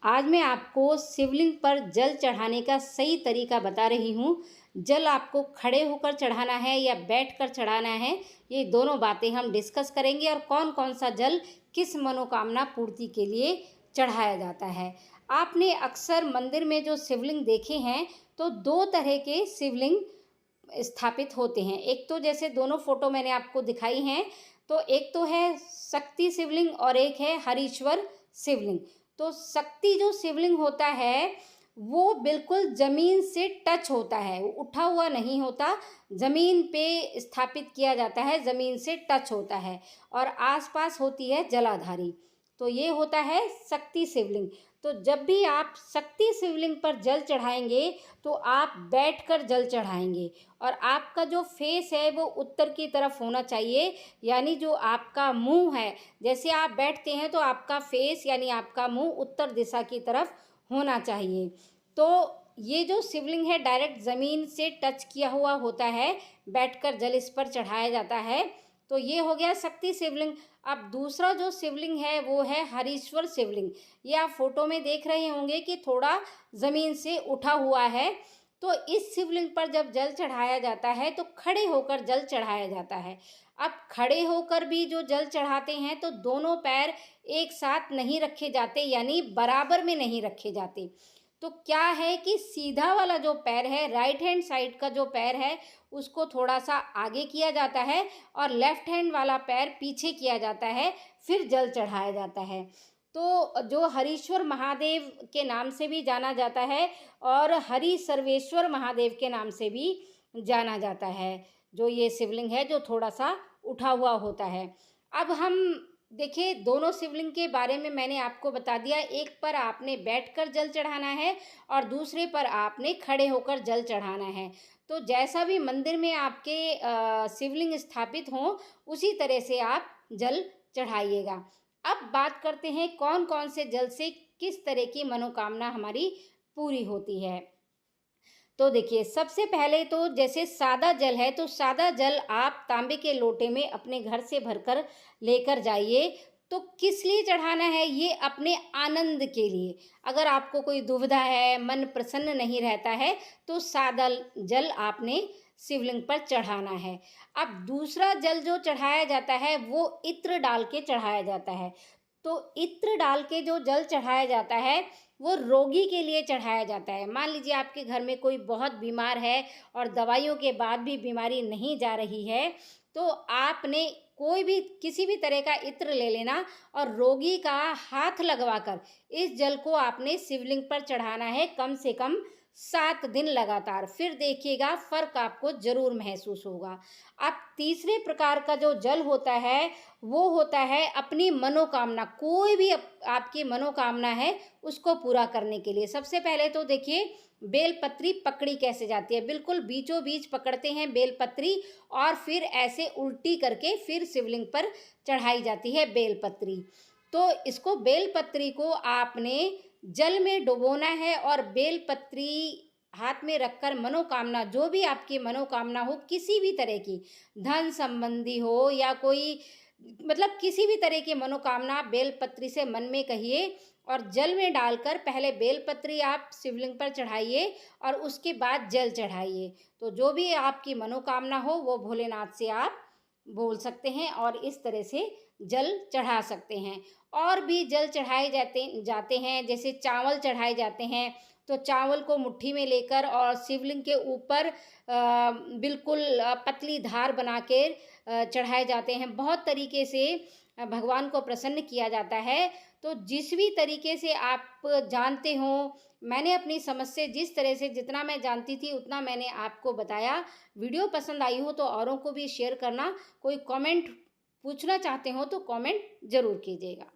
आज मैं आपको शिवलिंग पर जल चढ़ाने का सही तरीका बता रही हूँ। जल आपको खड़े होकर चढ़ाना है या बैठकर चढ़ाना है, ये दोनों बातें हम डिस्कस करेंगे और कौन कौन सा जल किस मनोकामना पूर्ति के लिए चढ़ाया जाता है। आपने अक्सर मंदिर में जो शिवलिंग देखे हैं, तो दो तरह के शिवलिंग स्थापित होते हैं। एक तो जैसे दोनों फोटो मैंने आपको दिखाई हैं, तो एक तो है शक्ति शिवलिंग और एक है हरीश्वर शिवलिंग। तो शक्ति जो शिवलिंग होता है वो बिल्कुल ज़मीन से टच होता है, वो उठा हुआ नहीं होता, ज़मीन पे स्थापित किया जाता है, ज़मीन से टच होता है और आसपास होती है जलाधारी। तो ये होता है शक्ति शिवलिंग। तो जब भी आप शक्ति शिवलिंग पर जल चढ़ाएंगे तो आप बैठकर जल चढ़ाएंगे और आपका जो फेस है वो उत्तर की तरफ होना चाहिए, यानी जो आपका मुंह है, जैसे आप बैठते हैं तो आपका फेस यानी आपका मुंह उत्तर दिशा की तरफ होना चाहिए। तो ये जो शिवलिंग है डायरेक्ट ज़मीन से टच किया हुआ होता है, बैठकर जल इस पर चढ़ाया जाता है। तो ये हो गया शक्ति शिवलिंग। अब दूसरा जो शिवलिंग है वो है हरीश्वर शिवलिंग। ये आप फोटो में देख रहे होंगे कि थोड़ा ज़मीन से उठा हुआ है। तो इस शिवलिंग पर जब जल चढ़ाया जाता है तो खड़े होकर जल चढ़ाया जाता है। अब खड़े होकर भी जो जल चढ़ाते हैं तो दोनों पैर एक साथ नहीं रखे जाते, यानी बराबर में नहीं रखे जाते। तो क्या है कि सीधा वाला जो पैर है, राइट हैंड साइड का जो पैर है, उसको थोड़ा सा आगे किया जाता है और लेफ्ट हैंड वाला पैर पीछे किया जाता है, फिर जल चढ़ाया जाता है। तो जो हरीश्वर महादेव के नाम से भी जाना जाता है और हरि सर्वेश्वर महादेव के नाम से भी जाना जाता है, जो ये शिवलिंग है जो थोड़ा सा उठा हुआ होता है। अब हम देखिए, दोनों शिवलिंग के बारे में मैंने आपको बता दिया। एक पर आपने बैठकर जल चढ़ाना है और दूसरे पर आपने खड़े होकर जल चढ़ाना है। तो जैसा भी मंदिर में आपके शिवलिंग स्थापित हों, उसी तरह से आप जल चढ़ाइएगा। अब बात करते हैं कौन कौन से जल से किस तरह की मनोकामना हमारी पूरी होती है। तो देखिए, सबसे पहले तो जैसे सादा जल है, तो सादा जल आप तांबे के लोटे में अपने घर से भरकर लेकर जाइए। तो किस लिए चढ़ाना है? ये अपने आनंद के लिए। अगर आपको कोई दुविधा है, मन प्रसन्न नहीं रहता है, तो सादा जल आपने शिवलिंग पर चढ़ाना है। अब दूसरा जल जो चढ़ाया जाता है वो इत्र डाल के चढ़ाया जाता है। तो इत्र डाल के जो जल चढ़ाया जाता है वो रोगी के लिए चढ़ाया जाता है। मान लीजिए आपके घर में कोई बहुत बीमार है और दवाइयों के बाद भी बीमारी नहीं जा रही है, तो आपने कोई भी किसी भी तरह का इत्र ले लेना और रोगी का हाथ लगवाकर इस जल को आपने शिवलिंग पर चढ़ाना है, कम से कम 7 दिन लगातार। फिर देखिएगा फर्क आपको जरूर महसूस होगा। अब तीसरे प्रकार का जो जल होता है वो होता है अपनी मनोकामना, कोई भी आपकी मनोकामना है उसको पूरा करने के लिए। सबसे पहले तो देखिए, बेलपत्री पकड़ी कैसे जाती है। बिल्कुल बीचों बीच पकड़ते हैं बेलपत्री और फिर ऐसे उल्टी करके फिर शिवलिंग पर चढ़ाई जाती है बेलपत्री। तो इसको बेलपत्री को आपने जल में डुबोना है और बेलपत्री हाथ में रखकर मनोकामना, जो भी आपकी मनोकामना हो, किसी भी तरह की, धन संबंधी हो या कोई मतलब किसी भी तरह की मनोकामना बेलपत्री से मन में कहिए और जल में डालकर पहले बेलपत्री आप शिवलिंग पर चढ़ाइए और उसके बाद जल चढ़ाइए। तो जो भी आपकी मनोकामना हो वो भोलेनाथ से आप बोल सकते हैं और इस तरह से जल चढ़ा सकते हैं। और भी जल चढ़ाए जाते हैं, जैसे चावल चढ़ाए जाते हैं। तो चावल को मुट्ठी में लेकर और शिवलिंग के ऊपर बिल्कुल पतली धार बना के चढ़ाए जाते हैं। बहुत तरीके से भगवान को प्रसन्न किया जाता है। तो जिस भी तरीके से आप जानते हो, मैंने अपनी समझ से जिस तरह से जितना मैं जानती थी उतना मैंने आपको बताया। वीडियो पसंद आई हो तो औरों को भी शेयर करना। कोई कमेंट पूछना चाहते हो तो कमेंट ज़रूर कीजिएगा।